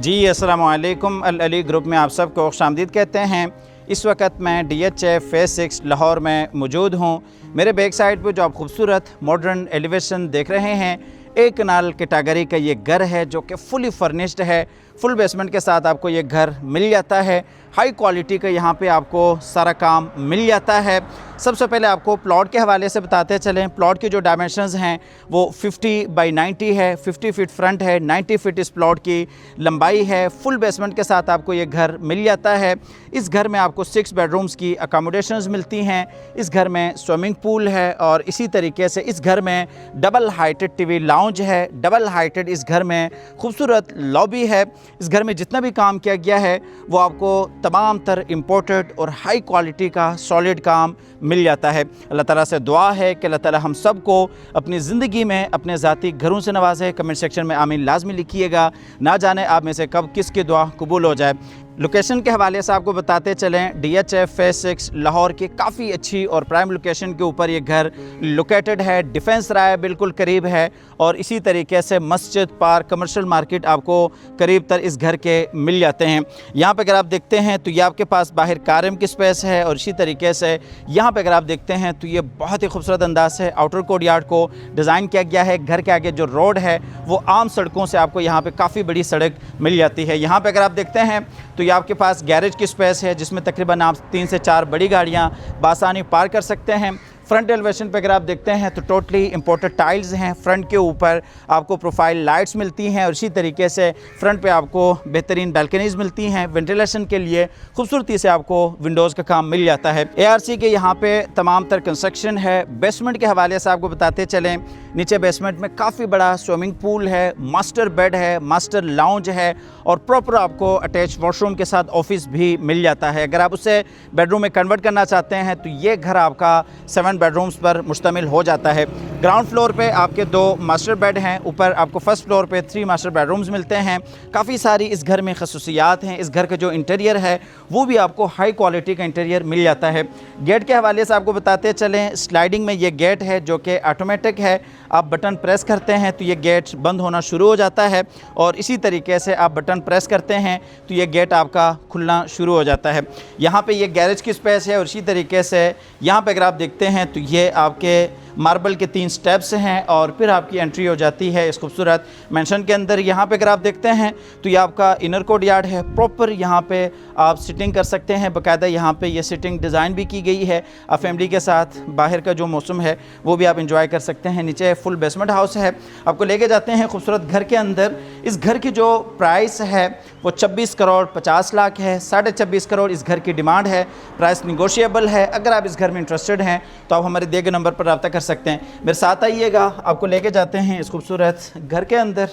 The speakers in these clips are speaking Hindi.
जी अस्सलाम वालेकुम। अल अली ग्रुप में आप सबको खुशामदीद कहते हैं। इस वक्त मैं DHA फेज़ 6 लाहौर में मौजूद हूँ। मेरे बैक साइड पर जो आप खूबसूरत मॉडर्न एलिवेशन देख रहे हैं, एक कनाल कैटेगरी का ये घर है जो कि फुली फर्निश्ड है। फुल बेसमेंट के साथ आपको ये घर मिल जाता है। हाई क्वालिटी का यहाँ पे आपको सारा काम मिल जाता है। सबसे पहले आपको प्लॉट के हवाले से बताते चलें। प्लॉट की जो डायमेंशंस हैं वो 50 बाई 90 है। 50 फीट फ्रंट है, 90 फीट इस प्लॉट की लंबाई है। फुल बेसमेंट के साथ आपको ये घर मिल जाता है। इस घर में आपको 6 बेडरूम्स की अकोमोडेशंस मिलती हैं। इस घर में स्विमिंग पूल है और इसी तरीके से इस घर में डबल हाइटेड टीवी लाउंज है। डबल हाइटेड इस घर में खूबसूरत लॉबी है। इस घर में जितना भी काम किया गया है वो आपको तमाम तर इम्पोर्टेड और हाई क्वालिटी का सॉलिड काम मिल जाता है। अल्लाह ताला से दुआ है कि अल्लाह ताला हम सब को अपनी ज़िंदगी में अपने ज़ाती घरों से नवाजे। कमेंट सेक्शन में आमीन लाजमी लिखिएगा। ना जाने आप में से कब किसकी दुआ कबूल हो जाए। लोकेशन के हवाले से आपको बताते चलें, DHA फेज़ 6 लाहौर की काफ़ी अच्छी और प्राइम लोकेशन के ऊपर ये घर लोकेटेड है। डिफेंस राय बिल्कुल करीब है और इसी तरीके से मस्जिद, पार्क, कमर्शियल मार्केट आपको करीब तर इस घर के मिल जाते हैं। यहाँ पे अगर आप देखते हैं तो ये आपके पास बाहर कारम की स्पेस है और इसी तरीके से यहाँ पे अगर आप देखते हैं तो ये बहुत ही खूबसूरत अंदाज से आउटर कोर्ट यार्ड को डिज़ाइन किया गया है। घर के आगे जो रोड है वो आम सड़कों से आपको यहाँ पर काफ़ी बड़ी सड़क मिल जाती है। यहाँ पर अगर आप देखते हैं तो ये आपके पास गैरेज की स्पेस है जिसमें तकरीबन आप 3 से 4 बड़ी गाड़ियाँ बासानी पार्क कर सकते हैं। फ्रंट एलिवेशन पे अगर आप देखते हैं तो टोटली इंपोर्टेड टाइल्स हैं। फ्रंट के ऊपर आपको प्रोफाइल लाइट्स मिलती हैं और इसी तरीके से फ्रंट पे आपको बेहतरीन बैल्कनीज़ मिलती हैं। वेंटिलेशन के लिए खूबसूरती से आपको विंडोज़ का काम मिल जाता है। ARC के यहाँ पे तमाम तर कंस्ट्रक्शन है। बेसमेंट के हवाले से आपको बताते चलें, नीचे बेसमेंट में काफ़ी बड़ा स्विमिंग पूल है, मास्टर बेड है, मास्टर लाउंज है और प्रॉपर आपको अटैच वॉशरूम के साथ ऑफिस भी मिल जाता है। अगर आप उसे बेडरूम में कन्वर्ट करना चाहते हैं तो ये घर आपका 7 बेडरूम्स पर मुश्तमिल हो जाता है। ग्राउंड फ्लोर पे आपके 2 मास्टर बेड हैं, ऊपर आपको फर्स्ट फ्लोर पे 3 मास्टर बेडरूम्स मिलते हैं। काफ़ी सारी इस घर में खसूसियात हैं। इस घर का जो इंटीरियर है वो भी आपको हाई क्वालिटी का इंटीरियर मिल जाता है। गेट के हवाले से आपको बताते चलें, स्लाइडिंग में ये गेट है जो कि ऑटोमेटिक है। आप बटन प्रेस करते हैं तो ये गेट बंद होना शुरू हो जाता है और इसी तरीके से आप बटन प्रेस करते हैं तो ये गेट आपका खुलना शुरू हो जाता है। यहाँ पे ये गैरेज की स्पेस है और इसी तरीके से यहाँ पे अगर आप देखते हैं तो ये आपके मार्बल के 3 स्टेप्स हैं और फिर आपकी एंट्री हो जाती है इस खूबसूरत मेंशन के अंदर। यहाँ पे अगर आप देखते हैं तो ये आपका इनर कोर्ट यार्ड है। प्रॉपर यहाँ पे आप सिटिंग कर सकते हैं। बाकायदा यहाँ पे ये सिटिंग डिज़ाइन भी की गई है। आप फैमिली के साथ बाहर का जो मौसम है वो भी आप इंजॉय कर सकते हैं। नीचे फुल बेसमेंट हाउस है। आपको लेके जाते हैं खूबसूरत घर के अंदर। इस घर की जो प्राइस है वो 26 करोड़ 50 लाख है। 26.5 करोड़ इस घर की डिमांड है। प्राइस निगोशिएबल है। अगर आप इस घर में इंटरेस्टेड हैं तो आप हमारे दिए गए नंबर पर रब्ता कर सकते हैं। मेरे साथ आइएगा, आपको लेके जाते हैं इस खूबसूरत घर के अंदर।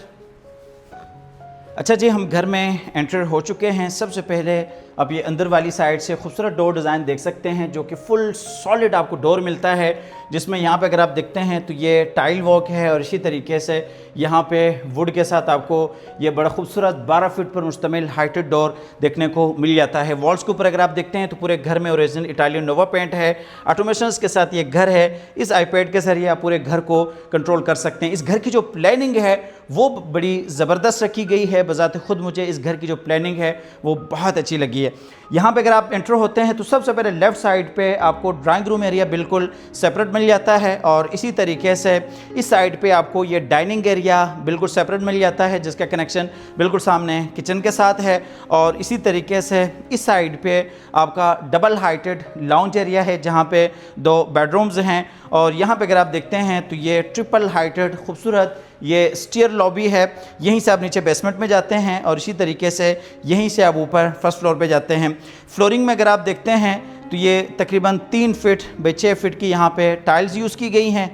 अच्छा जी, हम घर में एंटर हो चुके हैं। सबसे पहले आप ये अंदर वाली साइड से खूबसूरत डोर डिज़ाइन देख सकते हैं जो कि फुल सॉलिड आपको डोर मिलता है, जिसमें यहाँ पे अगर आप देखते हैं तो ये टाइल वॉक है और इसी तरीके से यहाँ पे वुड के साथ आपको ये बड़ा खूबसूरत 12 फीट पर मुश्तमिल हाइटेड डोर देखने को मिल जाता है। वॉल्स के ऊपर अगर आप देखते हैं तो पूरे घर में ओरिजिनल इटालियन नोवा पेंट है। ऑटोमेशंस के साथ ये घर है। इस iPad के ज़रिए आप पूरे घर को कंट्रोल कर सकते हैं। इस घर की जो प्लानिंग है वो बड़ी ज़बरदस्त रखी गई है। बज़ात खुद मुझे इस घर की जो प्लानिंग है वो बहुत अच्छी लगी है। यहाँ पे अगर आप एंटर होते हैं तो सबसे पहले लेफ़्ट साइड पे आपको ड्राइंग रूम एरिया बिल्कुल सेपरेट मिल जाता है और इसी तरीके से इस साइड पे आपको ये डाइनिंग एरिया बिल्कुल सेपरेट मिल जाता है जिसका कनेक्शन बिल्कुल सामने किचन के साथ है। और इसी तरीके से इस साइड पे आपका डबल हाइटेड लाउंज एरिया है जहाँ पे 2 बेडरूम्स हैं और यहाँ पे अगर आप देखते हैं तो ये ट्रिपल हाइटेड खूबसूरत ये स्टीयर लॉबी है। यहीं से आप नीचे बेसमेंट में जाते हैं और इसी तरीके से यहीं से आप ऊपर फर्स्ट फ्लोर पे जाते हैं। फ्लोरिंग में अगर आप देखते हैं तो ये तकरीबन 3 फीट बाई 6 फीट की यहाँ पे टाइल्स यूज़ की गई हैं।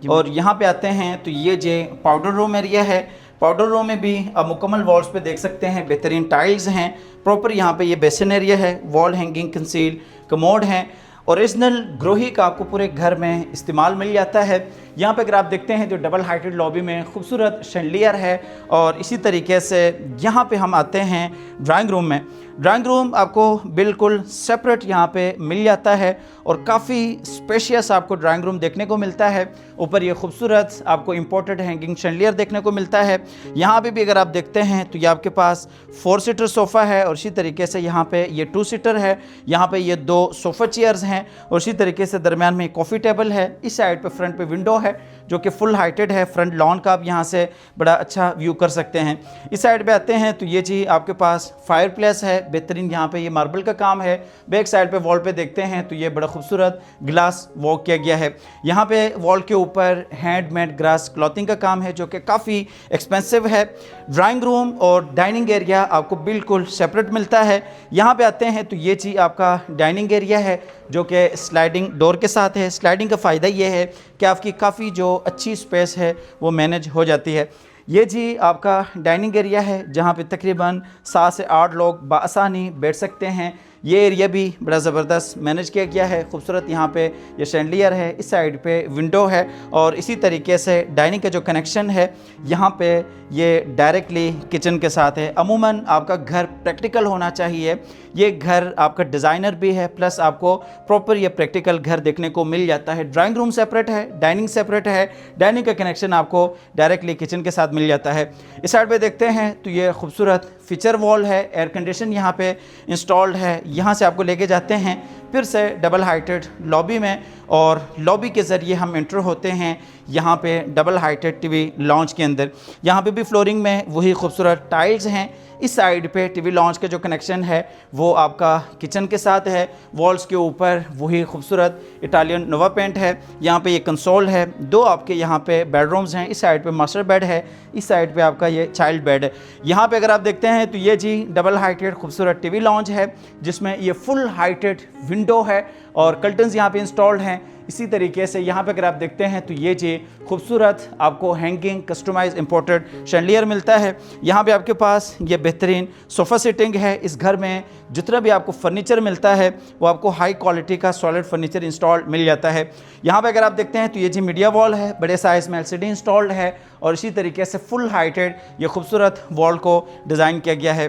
और यहाँ पे आते हैं तो ये जो पाउडर रूम एरिया है, पाउडर रूम में भी आप मुकम्मल वॉल्स पे देख सकते हैं बेहतरीन टाइल्स हैं। प्रॉपर यहाँ पे ये बेसिन एरिया है, वॉल हैंगिंग कंसील कमोड हैं। ओरिजिनल ग्रोही का आपको पूरे घर में इस्तेमाल मिल जाता है। यहाँ पे अगर आप देखते हैं तो डबल हाइटेड लॉबी में खूबसूरत शैंडलियर है। और इसी तरीके से यहाँ पे हम आते हैं ड्राइंग रूम में। ड्राइंग रूम आपको बिल्कुल सेपरेट यहाँ पे मिल जाता है और काफ़ी स्पेशियस आपको ड्राइंग रूम देखने को मिलता है। ऊपर ये खूबसूरत आपको इंपोर्टेड हैंगिंग शैंडलियर देखने को मिलता है। यहाँ पे भी अगर आप देखते हैं तो ये आपके पास 4 सीटर सोफ़ा है और इसी तरीके से यहाँ पे ये 2 सीटर है। यहाँ पे ये 2 सोफ़ा चेयर्स हैं और इसी तरीके से दरमियान में कॉफ़ी टेबल है। इस साइड पे फ्रंट पे विंडो है जो कि फुल हाइटेड है। फ्रंट लॉन का आप यहाँ से बड़ा अच्छा व्यू कर सकते हैं। इस साइड पे आते हैं तो ये जी आपके पास फायर प्लेस है बेहतरीन। यहाँ पे ये मार्बल का काम है। बैक साइड पे वॉल पे देखते हैं तो ये बड़ा खूबसूरत ग्लास वॉक किया गया है। यहाँ पे वॉल के ऊपर हैंडमेड ग्रास क्लॉथिंग का काम है जो कि काफ़ी एक्सपेंसिव है। ड्राइंग रूम और डाइनिंग एरिया आपको बिल्कुल सेपरेट मिलता है। यहाँ पे आते हैं तो ये जी आपका डाइनिंग एरिया है जो कि स्लाइडिंग डोर के साथ है। स्लाइडिंग का फ़ायदा ये है कि आपकी काफ़ी जो अच्छी स्पेस है वो मैनेज हो जाती है। ये जी आपका डाइनिंग एरिया है जहाँ पे तकरीबन 7 से 8 लोग बआसानी बैठ सकते हैं। ये एरिया भी बड़ा ज़बरदस्त मैनेज किया गया है। खूबसूरत यहाँ पे ये शैंडलियर है, इस साइड पे विंडो है और इसी तरीके से डाइनिंग का जो कनेक्शन है यहाँ पे ये डायरेक्टली किचन के साथ है। अमूमन आपका घर प्रैक्टिकल होना चाहिए। ये घर आपका डिज़ाइनर भी है प्लस आपको प्रॉपर ये प्रैक्टिकल घर देखने को मिल जाता है। ड्राइंग रूम सेपरेट है, डाइनिंग सेपरेट है, डाइनिंग का कनेक्शन आपको डायरेक्टली किचन के साथ मिल जाता है। इस साइड पे देखते हैं तो ये खूबसूरत फीचर वॉल है। एयर कंडीशन यहाँ पे इंस्टॉल्ड है। यहाँ से आपको लेके जाते हैं फिर से डबल हाइटेड लॉबी में और लॉबी के ज़रिए हम एंटर होते हैं यहाँ पे डबल हाइटेड टीवी लॉन्च के अंदर। यहाँ पे भी फ्लोरिंग में वही खूबसूरत टाइल्स हैं। इस साइड पे टीवी लॉन्च का जो कनेक्शन है वो आपका किचन के साथ है। वॉल्स के ऊपर वही खूबसूरत इटालियन नोवा पेंट है। यहाँ पे ये कंसोल है। 2 आपके यहाँ पे बेडरूम्स हैं। इस साइड पे मास्टर बेड है, इस साइड पे आपका ये चाइल्ड बेड है। यहाँ पे अगर आप देखते हैं तो ये जी डबल हाइटेड खूबसूरत टीवी लॉन्च है जिसमें ये फुल हाइटेड विंडो है और कर्टन्स यहाँ पे इंस्टॉल्ड हैं। इसी तरीके से यहाँ पे अगर आप देखते हैं तो ये जी खूबसूरत आपको हैंगिंग कस्टमाइज इंपोर्टेड शैंडलियर मिलता है। यहाँ पे आपके पास ये बेहतरीन सोफ़ा सेटिंग है। इस घर में जितना भी आपको फर्नीचर मिलता है वो आपको हाई क्वालिटी का सॉलिड फर्नीचर इंस्टॉल्ड मिल जाता है। यहाँ पे अगर आप देखते हैं तो ये जी मीडिया वॉल है, बड़े साइज़ में LCD इंस्टॉल्ड है और इसी तरीके से फुल हाइटेड ये खूबसूरत वॉल को डिज़ाइन किया गया है।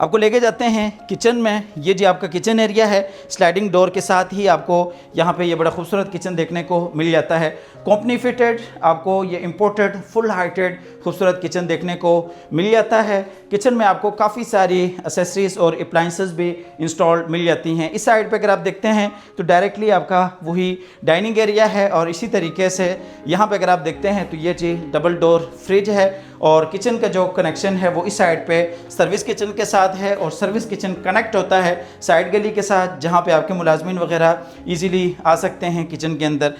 आपको लेके जाते हैं किचन में। ये जी आपका किचन एरिया है। स्लाइडिंग डोर के साथ ही आपको यहाँ पे ये बड़ा खूबसूरत किचन देखने को मिल जाता है। कंपनी फिटेड आपको ये इंपोर्टेड फुल हाइटेड खूबसूरत किचन देखने को मिल जाता है। किचन में आपको काफ़ी सारी एसेसरीज और अप्लाइंसेस भी इंस्टॉल्ड मिल जाती हैं। इस साइड पे अगर आप देखते हैं तो डायरेक्टली आपका वही डाइनिंग एरिया है और इसी तरीके से यहाँ पे अगर आप देखते हैं तो ये जी डबल डोर फ्रिज है और किचन का जो कनेक्शन है वो इस साइड पे सर्विस किचन के साथ है और सर्विस किचन कनेक्ट होता है साइड गली के साथ जहाँ पे आपके मुलाजमीन वगैरह इजीली आ सकते हैं किचन के अंदर।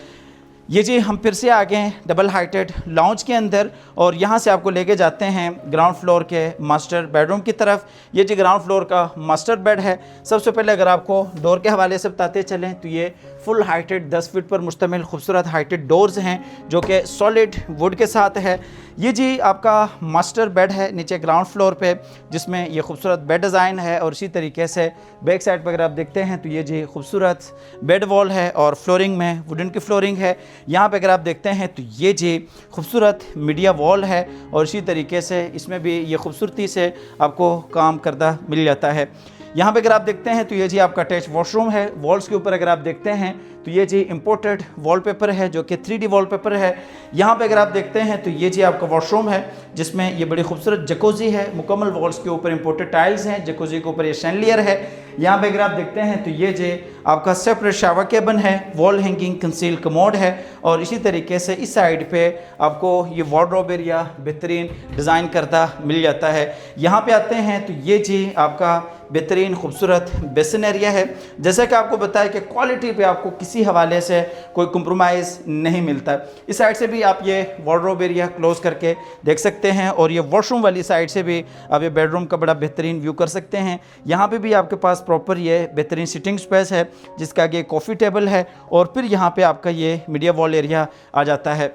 ये जी हम फिर से आ गए हैं डबल हाइटेड लॉन्च के अंदर और यहाँ से आपको लेके जाते हैं ग्राउंड फ्लोर के मास्टर बेडरूम की तरफ। ये जी ग्राउंड फ्लोर का मास्टर बेड है। सबसे पहले अगर आपको डोर के हवाले से बताते चलें तो ये फुल हाइटेड 10 फीट पर मुश्तमिल खूबसूरत हाइटेड डोर्स हैं जो कि सॉलिड वुड के साथ है। ये जी आपका मास्टर बेड है नीचे ग्राउंड फ्लोर पे जिसमें ये खूबसूरत बेड डिज़ाइन है और इसी तरीके से बैक साइड पर अगर आप देखते हैं तो ये जी खूबसूरत बेड वॉल है और फ्लोरिंग में वुडन की फ्लोरिंग है। यहाँ पे अगर आप देखते हैं तो ये जी खूबसूरत मीडिया वॉल है और इसी तरीके से इसमें भी ये खूबसूरती से आपको काम करदा मिल जाता है। यहाँ पे अगर आप देखते हैं तो ये जी आपका अटैच वॉशरूम है। वॉल्स के ऊपर अगर आप देखते हैं तो ये जी इंपोर्टेड वॉलपेपर है जो कि 3D वॉलपेपर है। यहाँ पे अगर आप देखते हैं तो ये जी आपका वॉशरूम है जिसमें ये बड़ी खूबसूरत जकोजी है। मुकम्मल वॉल्स के ऊपर इंपोर्टेड टाइल्स हैं। जकोजी के ऊपर ये शैंडलियर है। यहाँ पे अगर आप देखते हैं तो ये जी आपका सेपरेट शावर केबिन है। वॉल हैंगिंग कंसील कमोड है और इसी तरीके से इस साइड पे आपको ये वार्डरोब एरिया बेहतरीन डिज़ाइन करता मिल जाता है। यहाँ पे आते हैं तो ये जी आपका बेहतरीन खूबसूरत बेसिन एरिया है। जैसा कि आपको बताया कि क्वालिटी पे आपको किसी हवाले से कोई कंप्रोमाइज़ नहीं मिलता। इस साइड से भी आप ये वार्डरोब एरिया क्लोज करके देख सकते हैं और ये वॉशरूम वाली साइड से भी आप ये बेडरूम का बड़ा बेहतरीन व्यू कर सकते हैं। यहाँ पे भी आपके पास प्रॉपर ये बेहतरीन सिटिंग स्पेस है जिसका आगे कॉफ़ी टेबल है और फिर यहाँ पे आपका ये मीडिया वॉल एरिया आ जाता है।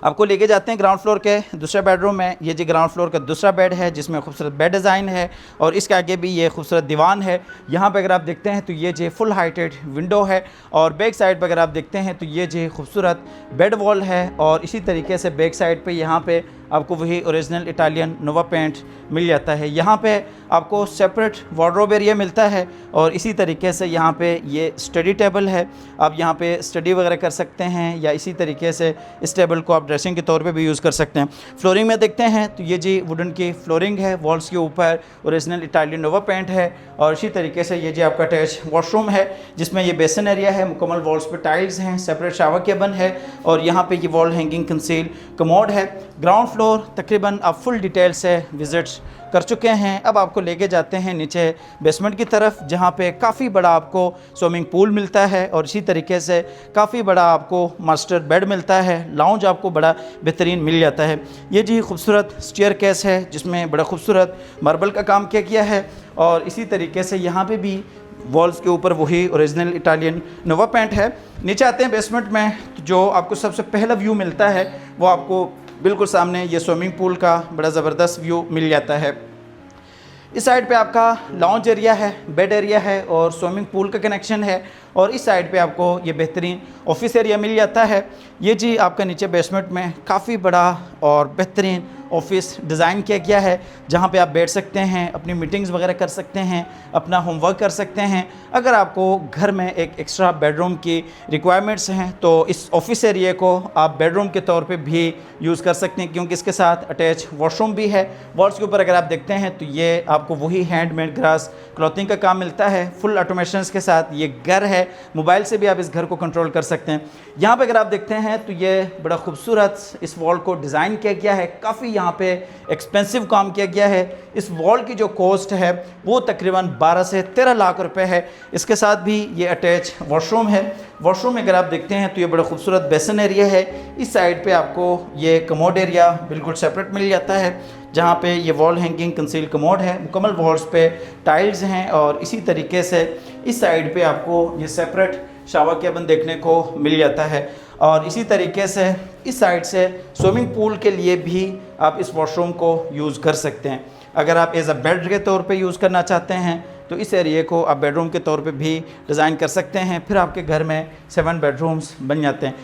आपको लेके जाते हैं ग्राउंड फ्लोर के दूसरे बेडरूम में। ये जी ग्राउंड फ्लोर का दूसरा बेड है जिसमें खूबसूरत बेड डिज़ाइन है और इसके आगे भी ये खूबसूरत दीवान है। यहाँ पे अगर आप देखते हैं तो ये जी फुल हाइटेड विंडो है और बैक साइड पे अगर आप देखते हैं तो ये जी खूबसूरत बेड वॉल है और इसी तरीके से बैक साइड पे यहाँ पे आपको वही ओरिजिनल इटालियन नोवा पेंट मिल जाता है। यहाँ पे आपको सेपरेट वार्डरोब एरिया मिलता है और इसी तरीके से यहाँ पे ये स्टडी टेबल है। आप यहाँ पे स्टडी वगैरह कर सकते हैं या इसी तरीके से इस टेबल को आप ड्रेसिंग के तौर पे भी यूज़ कर सकते हैं। फ्लोरिंग में देखते हैं तो ये जी वुडन की फ्लोरिंग है, वॉल्स के ऊपर ओरिजिनल इटालियन नोवा पेंट है और इसी तरीके से ये जी आपका अटैच वॉशरूम है जिसमें ये बेसन एरिया है, मुकम्मल वॉल्स पर टाइल्स हैं, सेपरेट शावर केबिन है और यहाँ पर ये वॉल हैंगिंग कंसील कमोड है। ग्राउंड फ्लोर तकरीबन आप फुल डिटेल से विज़िट्स कर चुके हैं। अब आपको लेके जाते हैं नीचे बेसमेंट की तरफ जहाँ पे काफ़ी बड़ा आपको स्विमिंग पूल मिलता है और इसी तरीके से काफ़ी बड़ा आपको मास्टर बेड मिलता है। लाउंज आपको बड़ा बेहतरीन मिल जाता है। ये जी खूबसूरत स्टेयर केस है जिसमें बड़ा खूबसूरत मार्बल का काम किया गया है और इसी तरीके से यहाँ पे भी वॉल्स के ऊपर वही ओरिजिनल इटालियन नोवा पेंट है। नीचे आते हैं बेसमेंट में तो जो आपको सबसे पहला व्यू मिलता है वो आपको बिल्कुल सामने ये स्विमिंग पूल का बड़ा ज़बरदस्त व्यू मिल जाता है। इस साइड पे आपका लाउंज एरिया है, बेड एरिया है और स्विमिंग पूल का कनेक्शन है और इस साइड पे आपको ये बेहतरीन ऑफिस एरिया मिल जाता है। ये जी आपका नीचे बेसमेंट में काफ़ी बड़ा और बेहतरीन ऑफिस डिज़ाइन किया गया है जहाँ पे आप बैठ सकते हैं, अपनी मीटिंग्स वगैरह कर सकते हैं, अपना होमवर्क कर सकते हैं। अगर आपको घर में एक एक्स्ट्रा बेडरूम की रिक्वायरमेंट्स हैं तो इस ऑफिस एरिया को आप बेडरूम के तौर पे भी यूज़ कर सकते हैं क्योंकि इसके साथ अटैच वॉशरूम भी है। वॉल्स के ऊपर अगर आप देखते हैं तो ये आपको वही हैंडमेड ग्रास क्लॉथिंग का काम मिलता है फुल ऑटोमेशन के साथ। ये घर है, मोबाइल से भी आप इस घर को कंट्रोल कर सकते हैं। यहाँ पर अगर आप देखते हैं तो ये बड़ा खूबसूरत इस वॉल को डिज़ाइन किया गया है, काफ़ी यहाँ पे एक्सपेंसिव काम किया गया है। इस वॉल की जो कॉस्ट है वो तकरीबन 12 से 13 लाख रुपए है। इसके साथ भी ये अटैच वॉशरूम है। वॉशरूम में अगर आप देखते हैं तो ये बड़ा खूबसूरत बेसन एरिया है। इस साइड पे आपको ये कमोड एरिया बिल्कुल सेपरेट मिल जाता है जहाँ पे ये वॉल हैंगिंग कंसील कमोड है, मुकम्मल वॉल्स पे टाइल्स हैं और इसी तरीके से इस साइड पे आपको ये सेपरेट शावर केबिन देखने को मिल जाता है और इसी तरीके से इस साइड से स्विमिंग पूल के लिए भी आप इस वॉशरूम को यूज़ कर सकते हैं। अगर आप एज अ बेड के तौर पे यूज़ करना चाहते हैं तो इस एरिया को आप बेडरूम के तौर पे भी डिज़ाइन कर सकते हैं, फिर आपके घर में 7 बेडरूम्स बन जाते हैं।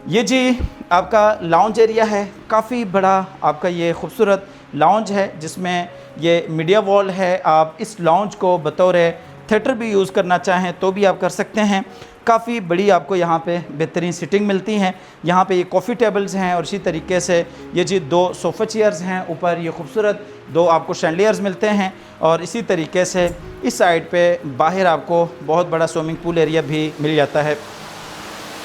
ये जी आपका लाउंज एरिया है, काफ़ी बड़ा आपका ये खूबसूरत लाउंज है जिसमें ये मीडिया वॉल है। आप इस लाउंज को बतौर थिएटर भी यूज़ करना चाहें तो भी आप कर सकते हैं। काफ़ी बड़ी आपको यहाँ पे बेहतरीन सिटिंग मिलती हैं। यहाँ पे ये कॉफ़ी टेबल्स हैं और इसी तरीके से ये जी 2 सोफ़ा चेयर्स हैं, ऊपर ये खूबसूरत 2 आपको शैंडलियर्स मिलते हैं और इसी तरीके से इस साइड पे बाहर आपको बहुत बड़ा स्विमिंग पूल एरिया भी मिल जाता है।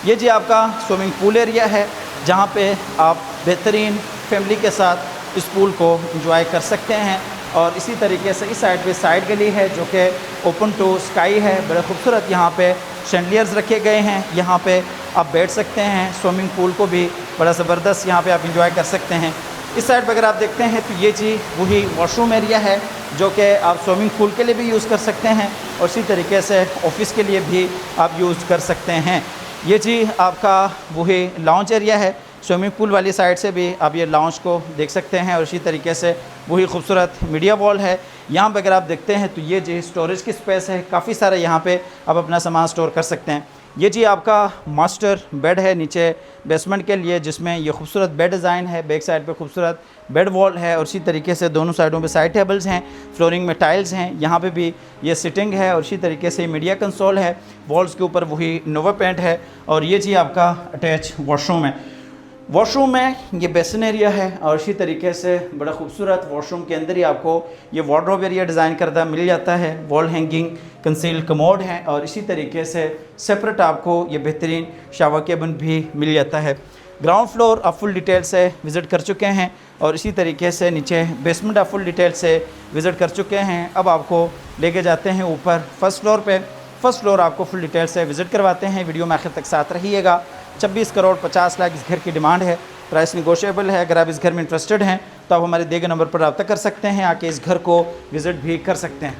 ये जी आपका स्विमिंग पूल एरिया है जहाँ पे आप बेहतरीन फैमिली के साथ इस पूल को एंजॉय कर सकते हैं और इसी तरीके से इस साइड पे साइड गली है जो कि ओपन टू स्काई है। बड़े खूबसूरत यहाँ पे शैंडलियर्स रखे गए हैं, यहाँ पे आप बैठ सकते हैं। स्विमिंग पूल को भी बड़ा ज़बरदस्त यहाँ पे आप एंजॉय कर सकते हैं। इस साइड पर अगर आप देखते हैं तो ये जी वही वॉशरूम एरिया है जो कि आप स्विमिंग पूल के लिए भी यूज़ कर सकते हैं और इसी तरीके से ऑफिस के लिए भी आप यूज़ कर सकते हैं। ये जी आपका वही लाउंज एरिया है। स्विमिंग पूल वाली साइड से भी आप ये लाउंज को देख सकते हैं और इसी तरीके से वही खूबसूरत मीडिया वॉल है। यहाँ पे अगर आप देखते हैं तो ये जी स्टोरेज की स्पेस है, काफ़ी सारा यहाँ पे आप अपना सामान स्टोर कर सकते हैं। ये जी आपका मास्टर बेड है नीचे बेसमेंट के लिए जिसमें ये खूबसूरत बेड डिज़ाइन है। बैक साइड पे खूबसूरत बेड वॉल है और इसी तरीके से दोनों साइडों पे साइड टेबल्स हैं, फ्लोरिंग में टाइल्स हैं। यहाँ पे भी ये सिटिंग है और इसी तरीके से मीडिया कंसोल है। वॉल्स के ऊपर वही नोवा पेंट है और ये जी आपका अटैच वॉशरूम है। वॉशरूम में ये बेसन एरिया है और इसी तरीके से बड़ा खूबसूरत वॉशरूम के अंदर ही आपको ये वार्डरोब एरिया डिज़ाइन करदा मिल जाता है। वॉल हैंगिंग कंसील कमोड है और इसी तरीके से सेपरेट आपको ये बेहतरीन शावर केबिन भी मिल जाता है। ग्राउंड फ्लोर आप फुल डिटेल से विज़िट कर चुके हैं और इसी तरीके से नीचे बेसमेंट आप फुल डिटेल से विज़िट कर चुके हैं। अब आपको लेके जाते हैं ऊपर फर्स्ट फ्लोर पे। फर्स्ट फ्लोर आपको फुल डिटेल से विज़िट करवाते हैं। वीडियो में आखिर तक साथ रहिएगा। 26 करोड़ 50 लाख इस घर की डिमांड है। प्राइस निगोशिएबल है। अगर आप इस घर में इंटरेस्टेड हैं तो आप हमारे दिए गए नंबर पर रब्ता कर सकते हैं, आके इस घर को विज़िट भी कर सकते हैं।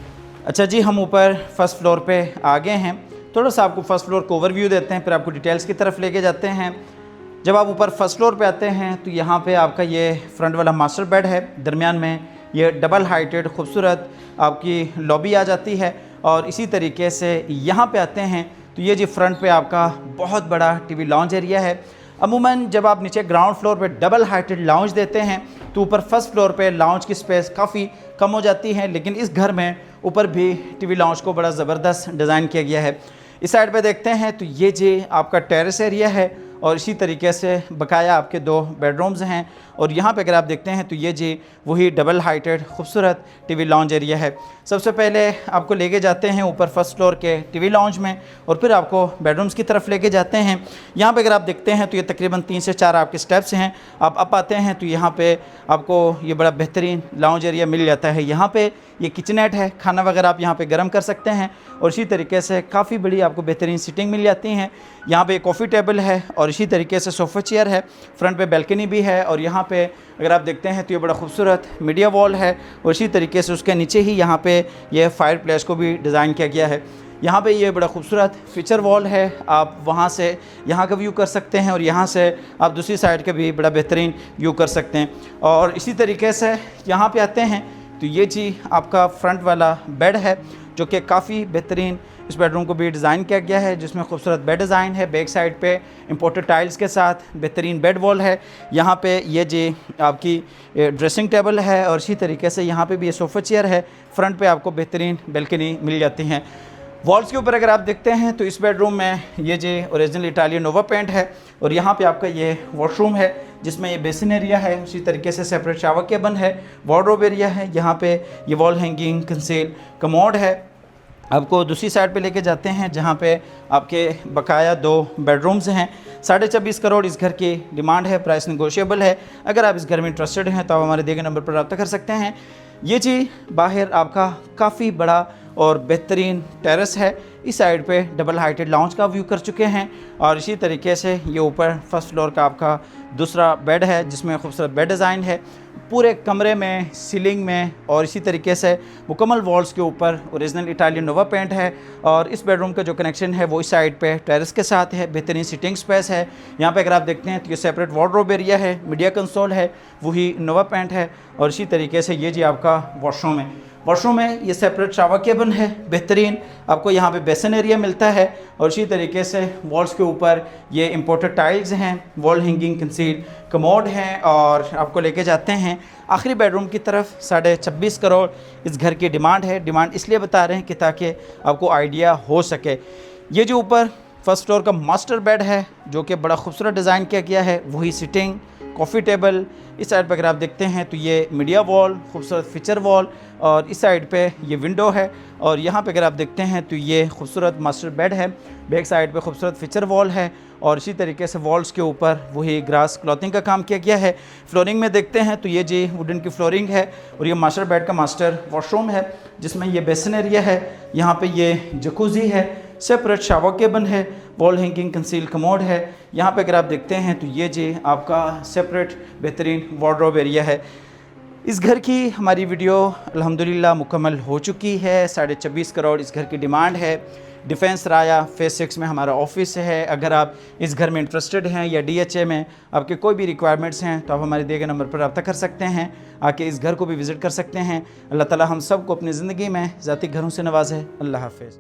अच्छा जी, हम ऊपर फर्स्ट फ्लोर पे आ गए हैं। थोड़ा सा आपको फर्स्ट फ्लोर को ओवरव्यू देते हैं, फिर आपको डिटेल्स की तरफ लेके जाते हैं। जब आप ऊपर फर्स्ट फ्लोर पे आते हैं तो यहाँ पे आपका ये फ्रंट वाला मास्टर बेड है, दरमियान में ये डबल हाइटेड खूबसूरत आपकी लॉबी आ जाती है। और इसी तरीके से यहाँ पे आते हैं तो ये जी फ्रंट पे आपका बहुत बड़ा टीवी लॉन्च एरिया है। अमूमन जब आप नीचे ग्राउंड फ्लोर पे डबल हाइटेड लाउंज देते हैं तो ऊपर फर्स्ट फ्लोर पे लाउंज की स्पेस काफ़ी कम हो जाती है, लेकिन इस घर में ऊपर भी टीवी लाउंज को बड़ा ज़बरदस्त डिज़ाइन किया गया है। इस साइड पे देखते हैं तो ये जी आपका टेरेस एरिया है और इसी तरीके से बकाया आपके 2 बेडरूम्स हैं। और यहाँ पे अगर आप देखते हैं तो ये जी वही डबल हाइटेड खूबसूरत टीवी लॉन्ज एरिया है। सबसे पहले आपको लेके जाते हैं ऊपर फर्स्ट फ्लोर के टीवी लॉन्ज में और फिर आपको बेडरूम्स की तरफ लेके जाते हैं। यहाँ पे अगर आप देखते हैं तो ये तकरीबन 3 से 4 आपके स्टेप्स हैं। आप अप आते हैं तो यहाँ पे आपको ये बड़ा बेहतरीन लॉन्ज एरिया मिल जाता है। यहाँ पे ये किचनेट है, खाना वगैरह आप यहाँ पे गर्म कर सकते हैं और इसी तरीके से काफ़ी बड़ी आपको बेहतरीन सीटिंग मिल जाती हैं। यहाँ पे कॉफ़ी टेबल है और इसी तरीके से सोफ़ा चेयर है, फ्रंट पे बैल्कनी भी है। और यहाँ पे अगर आप देखते हैं तो ये बड़ा खूबसूरत मीडिया वॉल है और इसी तरीके से उसके नीचे ही यहाँ पे ये फायर प्लेस को भी डिज़ाइन किया गया है। यहाँ पे ये बड़ा खूबसूरत फीचर वॉल है, आप वहाँ से यहाँ का व्यू कर सकते हैं और यहाँ से आप दूसरी साइड का भी बड़ा बेहतरीन व्यू कर सकते हैं। और इसी तरीके से यहाँ पे आते हैं तो ये जी आपका फ्रंट वाला बेड है जो कि काफ़ी बेहतरीन इस बेडरूम को भी डिज़ाइन किया गया है, जिसमें खूबसूरत बेड डिज़ाइन है। बैक साइड पे इंपोर्टेड टाइल्स के साथ बेहतरीन बेड वॉल है। यहाँ पे ये जी आपकी ड्रेसिंग टेबल है और इसी तरीके से यहाँ पे भी ये सोफ़ा चेयर है। फ्रंट पे आपको बेहतरीन बैल्कनी मिल जाती हैं। वॉल्स के ऊपर अगर आप देखते हैं तो इस बेडरूम में ये जी ओरिजिनल इटालियन नोवा पेंट है और यहाँ पे आपका ये वॉशरूम है जिसमें ये बेसिन एरिया है। उसी तरीके से सेपरेट शावर केबिन है, वार्डरोब एरिया है। यहाँ पे ये वॉल हैंगिंग कंसील कमोड है। आपको दूसरी साइड पे लेके जाते हैं जहाँ पे आपके बकाया 2 बेडरूम्स हैं। 24.5 करोड़ इस घर की डिमांड है, प्राइस नेगोशिएबल है। अगर आप इस घर में इंटरेस्टेड हैं तो आप हमारे दिए गए नंबर पर रब्ता कर सकते हैं। ये जी बाहर आपका काफ़ी बड़ा और बेहतरीन टेरेस है। इस साइड पे डबल हाइटेड लाउंज का व्यू कर चुके हैं और इसी तरीके से ये ऊपर फर्स्ट फ्लोर का आपका दूसरा बेड है जिसमें खूबसूरत बेड डिज़ाइन है। पूरे कमरे में सीलिंग में और इसी तरीके से मुकम्मल वॉल्स के ऊपर ओरिजिनल इटालियन नोवा पेंट है। और इस बेडरूम का जो कनेक्शन है वो इस साइड पे टेरेस के साथ है। बेहतरीन सिटिंग स्पेस है। यहाँ पे अगर आप देखते हैं तो ये सेपरेट वार्डरोब एरिया है, मीडिया कंसोल है, वही नोवा पेंट है। और इसी तरीके से ये जी आपका वॉशरूम है। वॉशरूम में ये सेपरेट शावर केबिन है, बेहतरीन आपको यहाँ पे बेसिन एरिया मिलता है। और इसी तरीके से वॉल्स के ऊपर ये इंपोर्टेड टाइल्स हैं, वॉल हैंगिंग कंसील कमोड हैं। और आपको लेके जाते हैं आखिरी बेडरूम की तरफ। 26.5 करोड़ इस घर की डिमांड है। डिमांड इसलिए बता रहे हैं कि ताकि आपको आइडिया हो सके। ये जो ऊपर फर्स्ट फ्लोर का मास्टर बेड है जो कि बड़ा खूबसूरत डिज़ाइन किया गया है, वही सिटिंग कॉफ़ी टेबल। इस साइड पर अगर आप देखते हैं तो ये मीडिया वॉल, खूबसूरत फीचर वॉल और इस साइड पे ये विंडो है। और यहाँ पे अगर आप देखते हैं तो ये खूबसूरत मास्टर बेड है। बैक साइड पे खूबसूरत फीचर वॉल है और इसी तरीके से वॉल्स के ऊपर वही ग्रास क्लॉथिंग का काम किया गया है। फ्लोरिंग में देखते हैं तो ये जी वुडन की फ्लोरिंग है और ये मास्टर बेड का मास्टर वॉशरूम है जिसमें ये बेसिन एरिया है। यहाँ पे ये जकूज़ी है, सेपरेट शावर केबिन है, वॉल हैंगिंग कंसील कमोड है। यहाँ पे अगर आप देखते हैं तो ये जी आपका सेपरेट बेहतरीन वार्डरोब एरिया है। इस घर की हमारी वीडियो अल्हम्दुलिल्लाह मुकम्मल हो चुकी है। 26.5 करोड़ इस घर की डिमांड है। डिफेंस राया फेज़ 6 में हमारा ऑफिस है। अगर आप इस घर में इंटरेस्टेड हैं या DHA में आपके कोई भी रिक्वायरमेंट्स हैं तो आप हमारे दिए गए नंबर पर रब्ता कर सकते हैं, आके इस घर को भी विज़िट कर सकते हैं। अल्लाह ताला हम सब को अपनी ज़िंदगी में ज़ाती घरों से नवाज़े। अल्लाह हाफ़िज़।